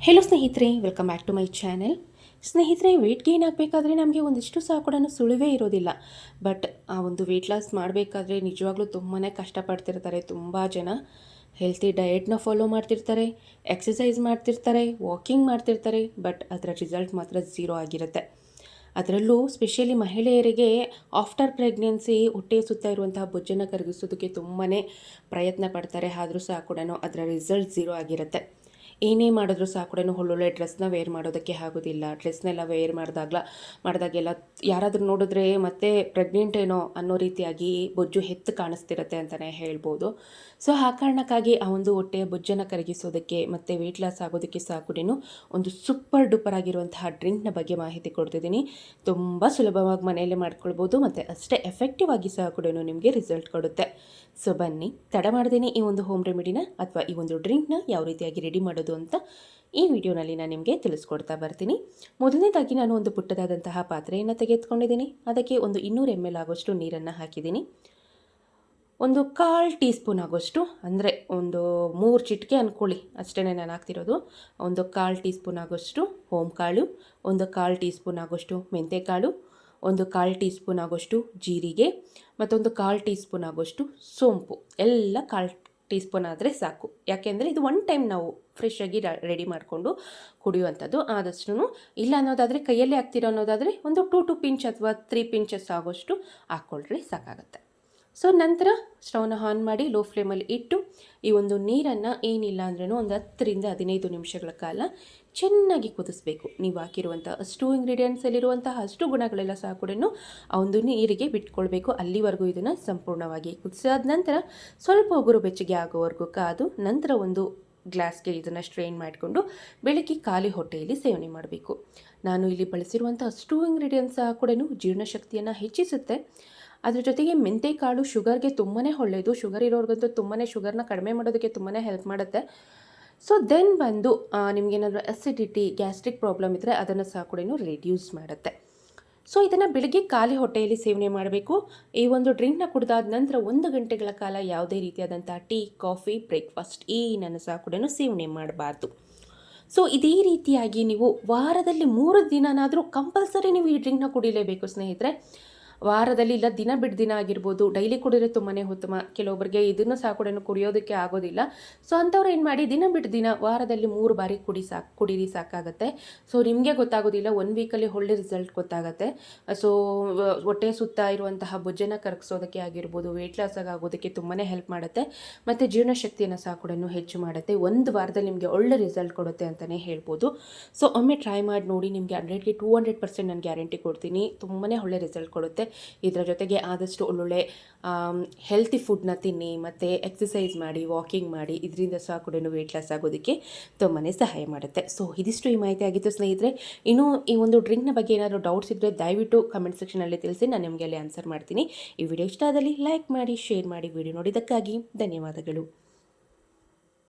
Hello ಸ್ನೇಹಿತರೆ, welcome back to my channel. ಸ್ನೇಹಿತರೆ, weight gain ಆಗಬೇಕಾದ್ರೆ ನಮಗೆ ಒಂದಿಷ್ಟು ಸಹ ಕೂಡ ಸುಳಿವೇ ಇರೋದಿಲ್ಲ. ಬಟ್ ಆ ಒಂದು ವೆಯ್ಟ್ ಲಾಸ್ ಮಾಡಬೇಕಾದ್ರೆ ನಿಜವಾಗ್ಲೂ ತುಂಬಾ ಕಷ್ಟಪಡ್ತಿರ್ತಾರೆ. ತುಂಬ ಜನ ಹೆಲ್ತಿ ಡಯೆಟ್ನ ಫಾಲೋ ಮಾಡ್ತಿರ್ತಾರೆ, ಎಕ್ಸಸೈಸ್ ಮಾಡ್ತಿರ್ತಾರೆ, ವಾಕಿಂಗ್ ಮಾಡ್ತಿರ್ತಾರೆ. ಬಟ್ ಅದರ ರಿಸಲ್ಟ್ ಮಾತ್ರ ಝೀರೋ ಆಗಿರುತ್ತೆ. ಅದರಲ್ಲೂ ಸ್ಪೆಷಲಿ ಮಹಿಳೆಯರಿಗೆ ಆಫ್ಟರ್ ಪ್ರೆಗ್ನೆನ್ಸಿ ಹೊಟ್ಟೆ ಸುತ್ತ ಇರುವಂತಹ ಬೊಜ್ಜನ್ನು ಕರಗಿಸೋದಕ್ಕೆ ತುಂಬಾ ಪ್ರಯತ್ನ ಪಡ್ತಾರೆ. ಆದರೂ ಸಹ ಕೂಡ ಅದರ ರಿಸಲ್ಟ್ ಝೀರೋ ಆಗಿರುತ್ತೆ. ಏನೇ ಮಾಡಿದ್ರೂ ಸಹ ಕೂಡ ಒಳ್ಳೊಳ್ಳೆ ಡ್ರೆಸ್ನ ವೇರ್ ಮಾಡೋದಕ್ಕೆ ಆಗೋದಿಲ್ಲ. ಡ್ರೆಸ್ನೆಲ್ಲ ವೇರ್ ಮಾಡಿದಾಗೆಲ್ಲ ಯಾರಾದರೂ ನೋಡಿದ್ರೆ ಮತ್ತೆ ಪ್ರೆಗ್ನೆಂಟ್ ಏನೋ ಅನ್ನೋ ರೀತಿಯಾಗಿ ಬೊಜ್ಜು ಎತ್ತು ಕಾಣಿಸ್ತಿರುತ್ತೆ ಅಂತಲೇ ಹೇಳ್ಬೋದು. ಸೊ ಆ ಕಾರಣಕ್ಕಾಗಿ ಆ ಒಂದು ಹೊಟ್ಟೆಯ ಬೊಜ್ಜನ್ನು ಕರಗಿಸೋದಕ್ಕೆ ಮತ್ತು ವೆಯ್ಟ್ ಲಾಸ್ ಆಗೋದಕ್ಕೆ ಸಹ ಕೂಡ ಒಂದು ಸೂಪರ್ ಡೂಪರ್ ಆಗಿರುವಂತಹ ಡ್ರಿಂಕ್ನ ಬಗ್ಗೆ ಮಾಹಿತಿ ಕೊಡ್ತಿದ್ದೀನಿ. ತುಂಬ ಸುಲಭವಾಗಿ ಮನೆಯಲ್ಲೇ ಮಾಡ್ಕೊಳ್ಬೋದು ಮತ್ತು ಅಷ್ಟೇ ಎಫೆಕ್ಟಿವ್ ಆಗಿ ಸಹ ಕೂಡ ನಿಮಗೆ ರಿಸಲ್ಟ್ ಕೊಡುತ್ತೆ. ಸೊ ಬನ್ನಿ, ತಡ ಮಾಡ್ದೇನೆ ಈ ಒಂದು ಹೋಮ್ ರೆಮಿಡಿನ ಅಥವಾ ಈ ಒಂದು ಡ್ರಿಂಕ್ನ ಯಾವ ರೀತಿಯಾಗಿ ರೆಡಿ ಮಾಡೋದು ಅಂತ ಈ ವಿಡಿಯೋನಲ್ಲಿ ನಾನು ನಿಮಗೆ ತಿಳಿಸ್ಕೊಡ್ತಾ ಬರ್ತೀನಿ. ಮೊದಲನೇದಾಗಿ ನಾನು ಒಂದು ಪುಟ್ಟದಾದಂತಹ ಪಾತ್ರೆಯನ್ನು ತೆಗೆದುಕೊಂಡಿದ್ದೀನಿ. ಅದಕ್ಕೆ ಒಂದು 200 ml ಆಗೋಷ್ಟು ನೀರನ್ನು ಹಾಕಿದ್ದೀನಿ. ಒಂದು 1/4 ಟೀ ಸ್ಪೂನ್ ಆಗೋಷ್ಟು, ಅಂದರೆ ಒಂದು 3 ಚಿಟಿಕೆ ಅಂದ್ಕೊಳ್ಳಿ, ಅಷ್ಟೇ ನಾನು ಹಾಕ್ತಿರೋದು. ಒಂದು 1/4 ಟೀ ಸ್ಪೂನ್ ಆಗೋಷ್ಟು ಓಂಕಾಳು, ಒಂದು 1/4 ಟೀ ಸ್ಪೂನ್ ಆಗೋಷ್ಟು ಮೆಂತೆಕಾಳು, ಒಂದು 1/4 ಟೀ ಸ್ಪೂನ್ ಆಗೋಷ್ಟು ಜೀರಿಗೆ, ಮತ್ತೊಂದು 1/4 ಟೀ ಸ್ಪೂನ್ ಆಗೋಷ್ಟು ಸೋಂಪು. ಎಲ್ಲ 1/4 ಟೀ ಸ್ಪೂನ್ ಆದರೆ ಸಾಕು. ಯಾಕೆಂದರೆ ಇದು ಒನ್ ಟೈಮ್ ನಾವು ಫ್ರೆಶ್ಶಾಗಿ ರೆಡಿ ಮಾಡಿಕೊಂಡು ಕುಡಿಯುವಂಥದ್ದು. ಆದಷ್ಟು ಇಲ್ಲ ಅನ್ನೋದಾದರೆ, ಕೈಯಲ್ಲೇ ಹಾಕ್ತಿರೋ ಅನ್ನೋದಾದರೆ ಒಂದು 2 ಪಿಂಚ್ ಅಥವಾ 3 ಪಿಂಚಸ್ ಆಗೋಷ್ಟು ಹಾಕ್ಕೊಳ್ರಿ, ಸಾಕಾಗುತ್ತೆ. ಸೊ ನಂತರ ಸ್ಟವ್ನ ಆನ್ ಮಾಡಿ ಲೋ ಫ್ಲೇಮಲ್ಲಿ ಇಟ್ಟು ಈ ಒಂದು ನೀರನ್ನು ಏನಿಲ್ಲ ಅಂದ್ರೂ ಒಂದು 10 ರಿಂದ 15 ನಿಮಿಷಗಳ ಕಾಲ ಚೆನ್ನಾಗಿ ಕುದಿಸ್ಬೇಕು. ನೀವು ಹಾಕಿರುವಂಥ ಅಷ್ಟು ಇಂಗ್ರೀಡಿಯೆಂಟ್ಸಲ್ಲಿರುವಂತಹ ಅಷ್ಟು ಗುಣಗಳೆಲ್ಲ ಸಹ ಕೂಡ ಆ ಒಂದು ನೀರಿಗೆ ಬಿಟ್ಕೊಳ್ಬೇಕು. ಅಲ್ಲಿವರೆಗೂ ಇದನ್ನು ಸಂಪೂರ್ಣವಾಗಿ ಕುದಿಸಾದ ನಂತರ ಸ್ವಲ್ಪ ಉಗುರು ಬೆಚ್ಚಗೆ ಆಗೋವರೆಗೂ ಕಾದು ನಂತರ ಒಂದು ಗ್ಲಾಸ್ಗೆ ಇದನ್ನು ಸ್ಟ್ರೈನ್ ಮಾಡಿಕೊಂಡು ಬೆಳಗ್ಗೆ ಖಾಲಿ ಹೊಟ್ಟೆಯಲ್ಲಿ ಸೇವನೆ ಮಾಡಬೇಕು. ನಾನು ಇಲ್ಲಿ ಬಳಸಿರುವಂಥ ಅಷ್ಟು ಇಂಗ್ರೀಡಿಯೆಂಟ್ಸ್ ಸಹ ಕೂಡ ಜೀರ್ಣಶಕ್ತಿಯನ್ನು ಹೆಚ್ಚಿಸುತ್ತೆ. ಅದ್ರ ಜೊತೆಗೆ ಮೆಂತೆಕಾಳು ಶುಗರ್ಗೆ ತುಂಬಾ ಒಳ್ಳೆಯದು. ಶುಗರ್ ಇರೋರಿಗಂತೂ ತುಂಬಾ ಶುಗರ್ನ ಕಡಿಮೆ ಮಾಡೋದಕ್ಕೆ ತುಂಬಾ ಹೆಲ್ಪ್ ಮಾಡುತ್ತೆ. ಸೊ ದೆನ್ ಬಂದು ನಿಮಗೇನಾದರೂ ಅಸಿಡಿಟಿ, ಗ್ಯಾಸ್ಟ್ರಿಕ್ ಪ್ರಾಬ್ಲಮ್ ಇದ್ದರೆ ಅದನ್ನು ಸಹ ಕೂಡ ರಿಡ್ಯೂಸ್ ಮಾಡುತ್ತೆ. ಸೊ ಇದನ್ನು ಬೆಳಗ್ಗೆ ಖಾಲಿ ಹೊಟ್ಟೆಯಲ್ಲಿ ಸೇವನೆ ಮಾಡಬೇಕು. ಈ ಒಂದು ಡ್ರಿಂಕ್ನ ಕುಡಿದಾದ ನಂತರ 1 ಗಂಟೆಗಳ ಕಾಲ ಯಾವುದೇ ರೀತಿಯಾದಂಥ ಟೀ, ಕಾಫಿ, ಬ್ರೇಕ್ಫಾಸ್ಟ್ ಏನನ್ನು ಸಹ ಕೂಡ ಸೇವನೆ ಮಾಡಬಾರ್ದು. ಸೊ ಇದೇ ರೀತಿಯಾಗಿ ನೀವು ವಾರದಲ್ಲಿ 3 ದಿನನಾದರೂ ಕಂಪಲ್ಸರಿ ನೀವು ಈ ಡ್ರಿಂಕ್ನ ಕುಡಿಲೇಬೇಕು ಸ್ನೇಹಿತರೆ. ವಾರದಲ್ಲಿ ಇಲ್ಲ ದಿನ ಬಿಟ್ಟು ದಿನ ಆಗಿರ್ಬೋದು. ಡೈಲಿ ಕುಡಿದ್ರೆ ತುಂಬಾ ಉತ್ತಮ. ಕೆಲವೊಬ್ಬರಿಗೆ ಇದನ್ನು ಸಹ ಕೂಡ ಕುಡಿಯೋದಕ್ಕೆ ಆಗೋದಿಲ್ಲ. ಸೊ ಅಂಥವ್ರು ಏನು ಮಾಡಿ, ದಿನ ಬಿಟ್ಟು ದಿನ ವಾರದಲ್ಲಿ 3 ಬಾರಿ ಕುಡೀರಿ, ಸಾಕಾಗುತ್ತೆ. ಸೊ ನಿಮಗೆ ಗೊತ್ತಾಗೋದಿಲ್ಲ, 1 ವೀಕಲ್ಲಿ ಒಳ್ಳೆ ರಿಸಲ್ಟ್ ಗೊತ್ತಾಗುತ್ತೆ. ಸೊ ಹೊಟ್ಟೆ ಸುತ್ತ ಇರುವಂತಹ ಬೊಜ್ಜನ್ನು ಕರಗಿಸೋದಕ್ಕೆ ಆಗಿರ್ಬೋದು, ವೆಯ್ಟ್ ಲಾಸ್ ಆಗೋದಕ್ಕೆ ತುಂಬಾ ಹೆಲ್ಪ್ ಮಾಡುತ್ತೆ. ಮತ್ತು ಜೀರ್ಣಶಕ್ತಿಯನ್ನು ಸಹ ಕೂಡ ಹೆಚ್ಚು ಮಾಡುತ್ತೆ. 1 ವಾರದಲ್ಲಿ ನಿಮಗೆ ಒಳ್ಳೆ ರಿಸಲ್ಟ್ ಕೊಡುತ್ತೆ ಅಂತಲೇ ಹೇಳ್ಬೋದು. ಸೊ ಒಮ್ಮೆ ಟ್ರೈ ಮಾಡಿ ನೋಡಿ. ನಿಮಗೆ 100ಗೆ 200% ನಾನು ಗ್ಯಾರಂಟಿ ಕೊಡ್ತೀನಿ. ತುಂಬಾ ಒಳ್ಳೆ ರಿಸಲ್ಟ್ ಕೊಡುತ್ತೆ. ಇದರ ಜೊತೆಗೆ ಆದಷ್ಟು ಒಳ್ಳೊಳ್ಳೆ ಹೆಲ್ತಿ ಫುಡ್ನ ತಿನ್ನಿ ಮತ್ತು ಎಕ್ಸಸೈಸ್ ಮಾಡಿ, ವಾಕಿಂಗ್ ಮಾಡಿ. ಇದರಿಂದ ಸಹ ಕೂಡ ವೆಯ್ಟ್ ಲಾಸ್ ಆಗೋದಕ್ಕೆ ತುಂಬಾ ಸಹಾಯ ಮಾಡುತ್ತೆ. ಸೊ ಇದಿಷ್ಟು ಈ ಮಾಹಿತಿ ಆಗಿತ್ತು ಸ್ನೇಹಿತರೆ. ಇನ್ನೂ ಈ ಒಂದು ಡ್ರಿಂಕ್ನ ಬಗ್ಗೆ ಏನಾದರೂ ಡೌಟ್ಸ್ ಇದ್ದರೆ ದಯವಿಟ್ಟು ಕಮೆಂಟ್ ಸೆಕ್ಷನಲ್ಲಿ ತಿಳಿಸಿ, ನಾನು ನಿಮಗೆ ಅಲ್ಲಿ ಆನ್ಸರ್ ಮಾಡ್ತೀನಿ. ಈ ವಿಡಿಯೋ ಇಷ್ಟ ಆದಲ್ಲಿ ಲೈಕ್ ಮಾಡಿ, ಶೇರ್ ಮಾಡಿ. ವಿಡಿಯೋ ನೋಡಿದ್ದಕ್ಕಾಗಿ ಧನ್ಯವಾದಗಳು.